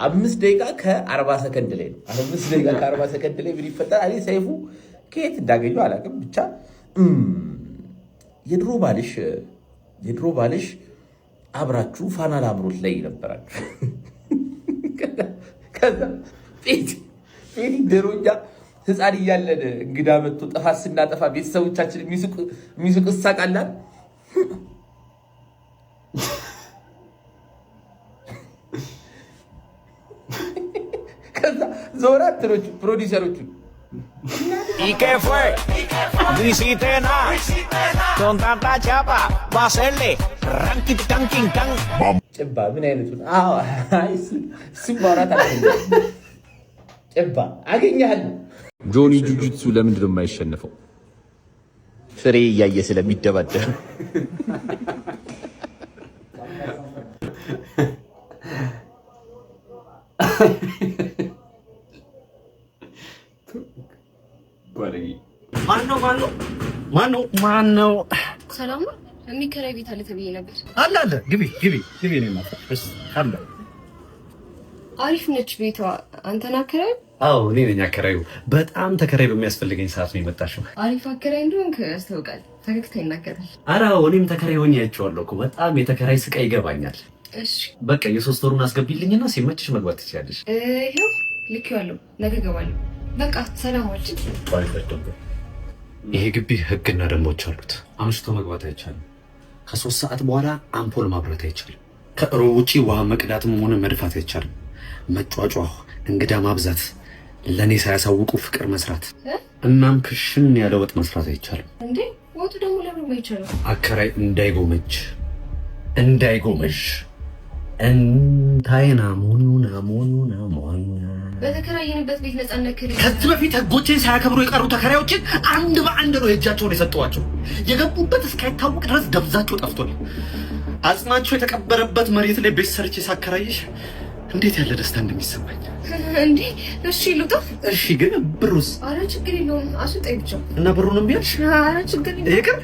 5 ደቂቃ ከ40 ሰከንድ ላይ ነው። 5 ደቂቃ ከ40 ሰከንድ ላይ ምን ይፈጠራል? እኔ ሰይፉ ከየት እንዳገኘው አላውቅም። ብቻ የድሮ ባልሽ አብራችሁ ፋና ላምሮት ላይ ነበራችሁ። ከዛ ፌት ደሮኛ ህፃን እያለን እንግዳ መጥቶ ጥፋት ስናጠፋ ቤተሰቦቻችን የሚስቁ እሳቃላል። ከዛ ዞራ እንትኖቹ ፕሮዲሰሮቹ ¿Y qué fue? No hiciste nada. Con tanta chapa, va a hacerle ranking tanking tan. ጭባ ምን አይነቱ? አዎ እሱም ማውራት አላገኘም። ጭባ አገኘሃለሁ። ጆኒ ጁጁትሱ ለምንድን ነው የማይሸነፈው? ፍሬ እያየ ስለሚደባደብ። ማነው? ሰላም ነው። የሚከራይ ቤት አለ ተብዬ ነበር። አለ ግቢ ነው ማለት እሺ። አለ አሪፍ ነች ቤቷ። አንተን አከራይ? አዎ እኔ ነኝ አከራዩ። በጣም ተከራይ በሚያስፈልገኝ ሰዓት ነው የመጣሽው። አሪፍ አከራይ እንደሆንክ ያስታውቃል። ፈገግታ ይናገራል። ኧረ እኔም ተከራይ ሆኜ አይቼዋለሁ እኮ። በጣም የተከራይ ስቃይ ይገባኛል። እሺ በቃ የ3 ወሩን አስገቢልኝና ሲመችሽ መግባት ትችያለሽ። ይሄው ልኬዋለሁ። ነገ እገባለሁ። በቃ ሰላም ዋል። ይሄ ግቢ ህግና ደንቦች አሉት። አምሽቶ መግባት አይቻልም። ከ3 ሰዓት በኋላ አምፖል ማብራት አይቻልም። ከእሮብ ውጪ ውሃ መቅዳትም ሆነ መድፋት አይቻልም። መጫጫህ፣ እንግዳ ማብዛት፣ ለኔ ሳያሳውቁ ፍቅር መስራት፣ እናም ክሽን ያለ ወጥ መስራት አይቻልም። እንዴ ወጡ ደግሞ ለምን አይቻልም? አከራይ እንዳይጎመጅ እንታይና ሞኑና በተከራየንበት ቤት ነፃነት ከሪ ከዚህ በፊት ህጎችን ሳያከብሩ የቀሩ ተከራዮችን አንድ በአንድ ነው የእጃቸውን የሰጠዋቸው። የገቡበት እስካይታወቅ ድረስ ደብዛቸው ጠፍቷል። አጽማቸው የተቀበረበት መሬት ላይ ቤት ሰርቼ ሳከራይሽ እንዴት ያለ ደስታ እንደሚሰማኝ። እንዴ እሺ ልውጣ። እሺ ግን ብሩስ? አረ ችግር የለውም አስወጣኝ ብቻ። እና ብሩንም ቢያልሽ? አረ ችግር የለውም ይቅር።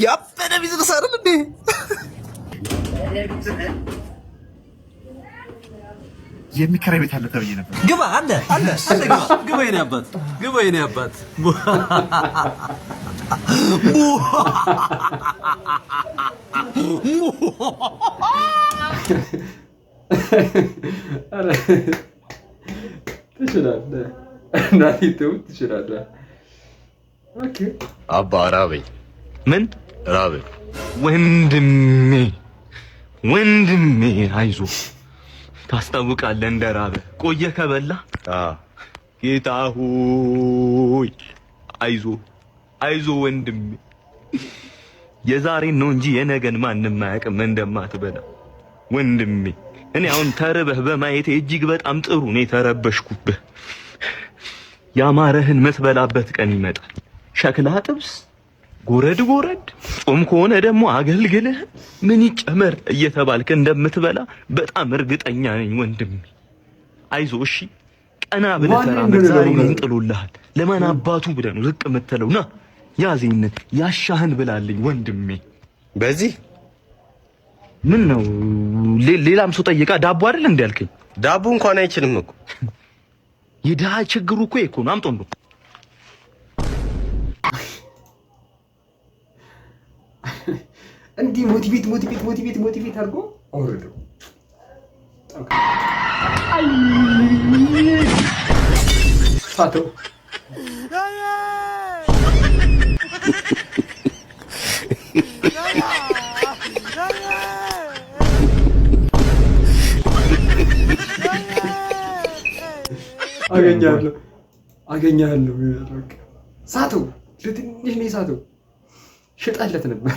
ያበደ ቢዝነስ አይደል እንዴ? የሚከራይ ቤት አለ ተብዬ ነበር። ግባ አለ ግባ የኔ አባት ትችላለህ እናቴ ተውት ትችላለህ። ኦኬ አባ ራበኝ። ምን ራበኝ ወንድሜ አይዞ ታስታውቃለህ እንደራበ ቆየ ከበላ ጌታ ሆይ አይዞ ወንድሜ የዛሬን ነው እንጂ የነገን ማንም አያውቅም እንደማትበላ ወንድሜ። እኔ አሁን ተርበህ በማየቴ እጅግ በጣም ጥሩ ነው የተረበሽኩብህ። ያማረህን ምትበላበት ቀን ይመጣል። ሸክላ ጥብስ ጎረድ ጾም ከሆነ ደግሞ አገልግልህ ምን ይጨመር እየተባልክ እንደምትበላ በጣም እርግጠኛ ነኝ ወንድሜ። አይዞ እሺ፣ ቀና ብለህ ተራመድ። ዛሬ ምን ጥሎልሃል? ለማን አባቱ ብለህ ነው ዝቅ የምትለው? ና ያዜነት ያሻህን ብላልኝ ወንድሜ። በዚህ ምን ነው ሌላም ሰው ጠይቃ ዳቦ አይደል እንዴ ያልከኝ? ዳቦ እንኳን አይችልም እኮ። የድሃ ችግሩ እኮ እኮ ነው። አምጦ ነው እንዲህ ሞቲቬት አድርጎ አውርደው። ሳተው አገኛለሁ። ሳተው ለትንሽ ነው ሳተው። ሽጣለት ነበር።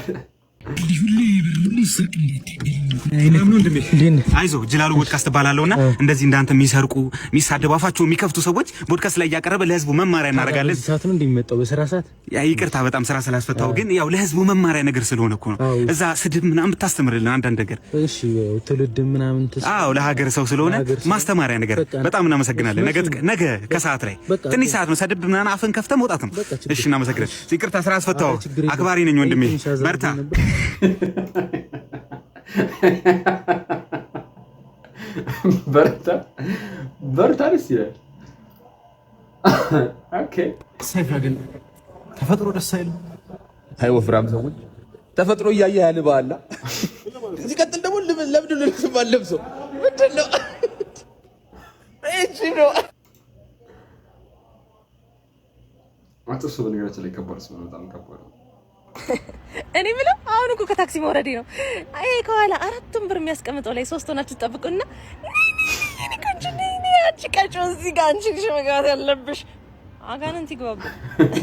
አይዞህ ጅላሉ ፖድካስት እባላለሁና እንደዚህ እንዳንተ የሚሰርቁ የሚሳደቡ አፋቸው የሚከፍቱ ሰዎች ፖድካስት ላይ እያቀረበ ለህዝቡ መማሪያ እናደርጋለን። ሰዓት ነው እንደሚመጣው በስራ ሰዓት። ይቅርታ በጣም ስራ ስላስፈታው፣ ግን ያው ለህዝቡ መማሪያ ነገር ስለሆነ እኮ ነው። እዛ ስድብ ምናምን ብታስተምርልን አንዳንድ ነገር። እሺ ትውልድ ምናምን አዎ ለሀገር ሰው ስለሆነ ማስተማሪያ ነገር። በጣም እናመሰግናለን። ነገ ከሰዓት ላይ ትንሽ ሰዓት ነው። ስድብ ምናምን አፍን ከፍተህ መውጣት ነው። እሺ እናመሰግናለን። ይቅርታ ስራ አስፈታው። አክባሪ ነኝ ወንድሜ፣ በርታ። በርታ ደስ ይላል። ኦኬ ሰይፈ ግን ተፈጥሮ ደስ አይልም። አይ ወፍራም ሰዎች ተፈጥሮ እያየ ያልባላ። ሲቀጥል ደግሞ ለምንድን ነው ልብስ የማለብሰው? ምንድን ነው እሺ ነው አጥሱ። በነገራችን ላይ ከባድ ነው፣ በጣም ከባድ ነው። እኔ ብለው አሁን እኮ ከታክሲ መውረዴ ነው። አይ ከኋላ 4 ብር የሚያስቀምጠው ላይ 3 ሆናችሁ ጠብቁና እኔ ቆንጆ ነኝ አንቺ ቀጮ እዚህ ጋር አንቺ ልጅ መግባት ያለብሽ አጋንንት ይገባብ።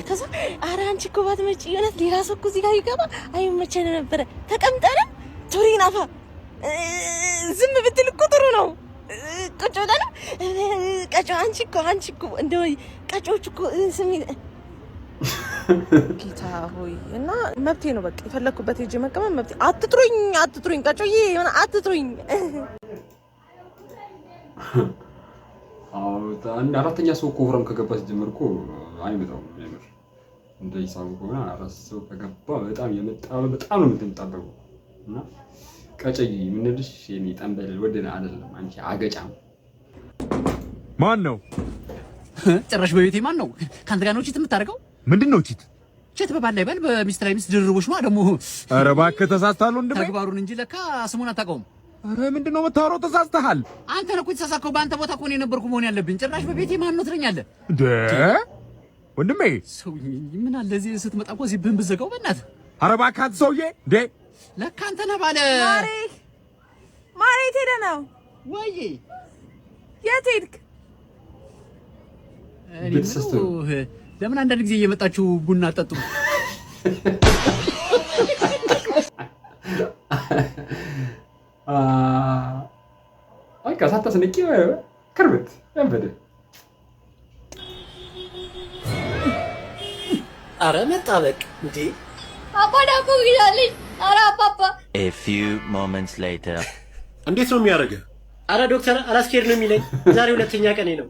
ከዛ ኧረ አንቺ እኮ ባትመጪ የሆነት ሌላ ሰው እኮ እዚህ ጋር ይገባ አይመቸን ነበር። ተቀምጠን ቱሪናፋ ዝም ብትል እኮ ጥሩ ነው። ቁጭ ብለን ቀጮ አንቺ እኮ እንደው ቀጮች እኮ ስሚ ጌታ ሆይ እና መብቴ ነው። በቃ የፈለኩበት ሄጄ መቀመጥ መብቴ። አትጥሩኝ ቀጮዬ የሆነ አትጥሩኝ። አንድ አራተኛ ሰው እኮ ወፍራም ከገባ ሲጀምር እኮ አይመጣም። የምር እንደ ሂሳቡ ከሆነ 4 ሰው ከገባ በጣም ነው የምትጣበቁ። እና ቀጨይ ምንድሽ የኔ ጠንበል ወደና አይደለም አንቺ አገጫም። ማን ነው ጭራሽ በቤቴ ማን ነው ካንተ ጋር ነው ቺት የምታደርገው? ምንድን ነው ቺት? ቺት በባል ላይ በል በሚስት ላይ ሚስት ድርቦሽ ነው ደግሞ። ኧረ እባክህ ተሳስተሃል ወንድሜ። ተግባሩን እንጂ ለካ ስሙን አታውቀውም። ኧረ ምንድን ነው የምታወራው? ተሳስተሃል። አንተ ነው እኮ የተሳሳከው። በአንተ ቦታ እኮ ነው የነበርኩ መሆን ያለብኝ። ጭራሽ በቤቴ ማን ነው ትለኛለህ እንዴ? ወንድሜ ሰው ምን አለ እዚህ ስትመጣ እኮ እዚህ ብን ብዘጋው በእናትህ። ኧረ እባክህ አንተ ሰውዬ እንዴ! ለካ አንተ ነህ ባለ ማሬ የት ሄደህ ነው? ወይ የት ሄድክ? ለምን አንዳንድ ጊዜ እየመጣችሁ ቡና አጠጡ? አይ ከሳታስንቂ ከርበት ያበደ አረ መጣበቅ እንዴ አባ ዳቦ ይላልኝ። አረ አባባ A few moments later እንዴት ነው የሚያደርገው? አረ ዶክተር አላስኬድ ነው የሚለኝ። ዛሬ 2ኛ ቀኔ ነው።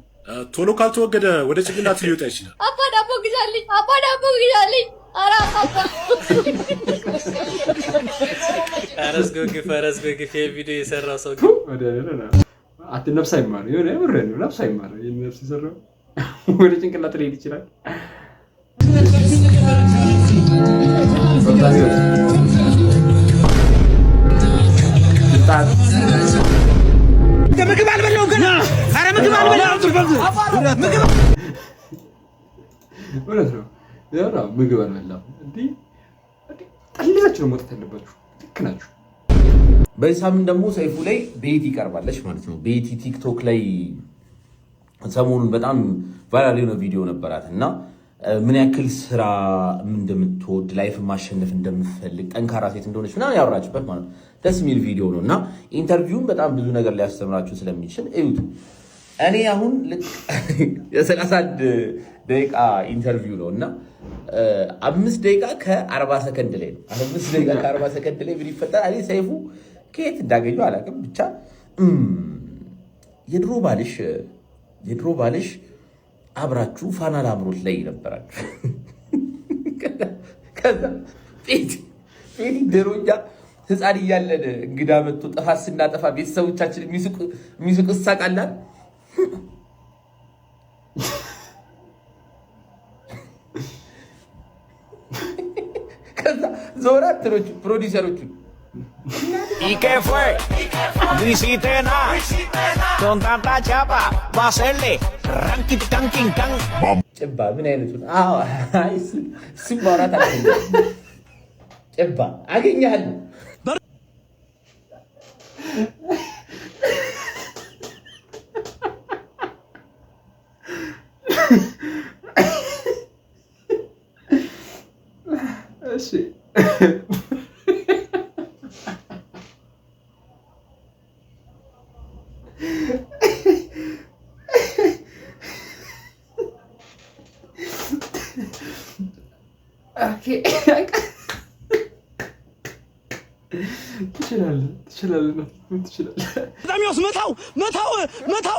ቶሎ ካልተወገደ ወደ ጭንቅላት ሊወጣ ይችላል። አባ ዳቦ ግዛልኝ፣ አባ ዳቦ ግዛልኝ። አረ አባባ ፈረስ ጎግፍ የቪዲዮ የሰራው ሰው ነፍስ አይማር የሆነ ምረን ነፍስ አይማር ነፍስ ይሰራው ወደ ጭንቅላት ሊሄድ ይችላል። ምግብ አልበላው ገና። ኧረ ምግብ አልበላው ምግብ ወለስ ነው ያራ ምግብ አልበላም። እንዴ ጠልላችሁ ነው መውጣት ያለባችሁ። ልክ ናችሁ። በዚህ ሳምንት ደግሞ ሰይፉ ላይ ቤቲ ይቀርባለች ማለት ነው። ቤቲ ቲክቶክ ላይ ሰሞኑን በጣም ቫይራል የሆነ ቪዲዮ ነበራት እና ምን ያክል ስራ እንደምትወድ ላይፍ ማሸነፍ እንደምትፈልግ ጠንካራ ሴት እንደሆነች ምናምን ያወራችበት ማለት ነው። ደስ የሚል ቪዲዮ ነው እና ኢንተርቪውን በጣም ብዙ ነገር ሊያስተምራችሁ ስለሚችል እዩት። እኔ አሁን ልክ የ31 ደቂቃ ኢንተርቪው ነው እና 5 ደቂቃ ከ40 ሰከንድ ላይ ነው። 5 ደቂቃ ከ40 ሰከንድ ላይ ምን ይፈጠራል? እኔ ሰይፉ ከየት እንዳገኘው አላውቅም። ብቻ የድሮ ባልሽ አብራችሁ ፋና ላምሮት ላይ ነበራችሁ። ከዛ ቤቲ ደሮኛ ህፃን እያለን እንግዳ መጥቶ ጥፋት ስናጠፋ ቤተሰቦቻችን የሚስቁ እሳቃላል። ከዛ ዞራ እንትኖቹ ፕሮዲውሰሮቹ ¿Y qué fue? No hiciste nada. Con tanta chapa va a hacerle ranking tanking can. ጭባ ምን አይነቱ? አዎ አይ እሱም ማውራት አለኝ። ጭባ አገኛለሁ። እሺ ትችላለህ። ዳሚዮስ መታው፣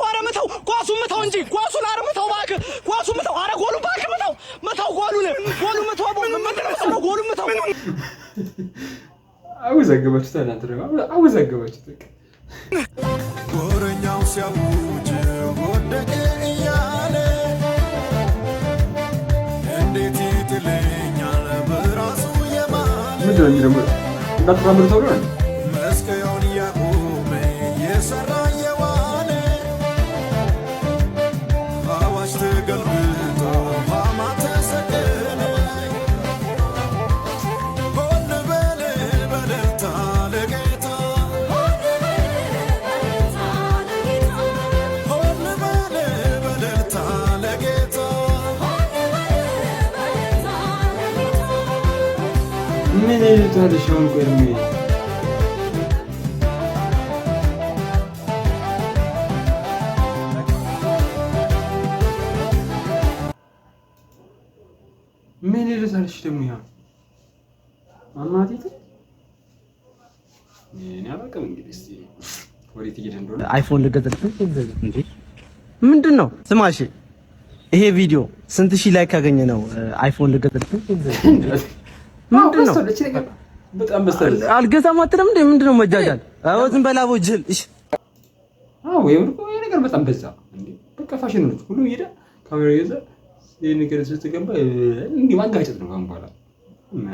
ኧረ መታው፣ ኳሱን መታው እንጂ ኳሱን ኧረ መታው እባክህ፣ ኳሱን መታው፣ ኧረ ጎሉን እባክህ መታው፣ ጎሉን መታው፣ ጎሉን መታው። አወዛገባችሁት እናንተ ደግሞ አወዛገባችሁት። ወረኛው ሲያውጅ ወደቀ እያለ እንዴት ይጥለኛል በራሱ የማለ ምንድን ነው የሚለው እንዳትራምር ተብሎ ነው መስቀያውን እያቆመ የሰራ የዋለ አዋጅ ተገልብጦ ሃማ ተሰቀለ ሆን በል በደልታ ለጌታ ሆን በል በደልታ ለጌታ ምን ይሉታል ሻውን ቆርሜ ምን ይሉታልሽ ደግሞ ያ አማቲት እኔ አላውቅም። እንግዲህ እስቲ ወዴት እየሄደ እንደሆነ አይፎን ልገዛልሽ እንዴ? ምንድን ነው ስማሽ? ይሄ ቪዲዮ ስንት ሺህ ላይክ ካገኘ ነው አይፎን ልገዛልሽ? ምንድን ነው በጣም በስተርጅ አልገዛም አትልም እንዴ? ምንድን ነው መጃጃል? አዎ ዝም በላቦ ጅል። እሺ አዎ ይሄ ነገር በጣም በዛ እንዴ። በቃ ፋሽን ነው ሁሉ ይሄዳ ካሜራ ይዘ ይሄ ነገር ስትገባ እንዴ ማጋጨት ነው በኋላ።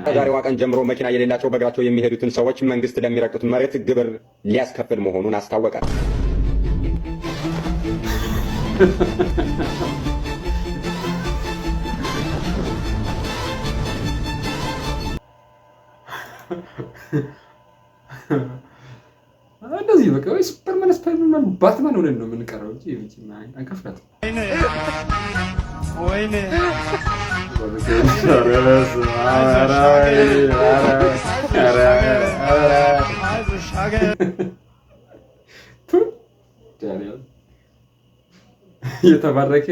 ከዛሬዋ ቀን ጀምሮ መኪና የሌላቸው በእግራቸው የሚሄዱትን ሰዎች መንግስት ለሚረግጡት መሬት ግብር ሊያስከፍል መሆኑን አስታወቀ። እንደዚህ በቃ ወይ ሱፐርማን ስፓይደርማን ባትማን ሆነን ነው የምንቀረው እንጂ ይሄን አንከፍላት። ወይኔ የተባረከ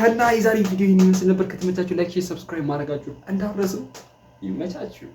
እና የዛሬ ቪዲዮ ይህን ይመስል ነበር። ከተመቻችሁ ላይክ፣ ሼር፣ ሰብስክራይብ ማድረጋችሁ እንዳትረሱ። ይመቻችሁ።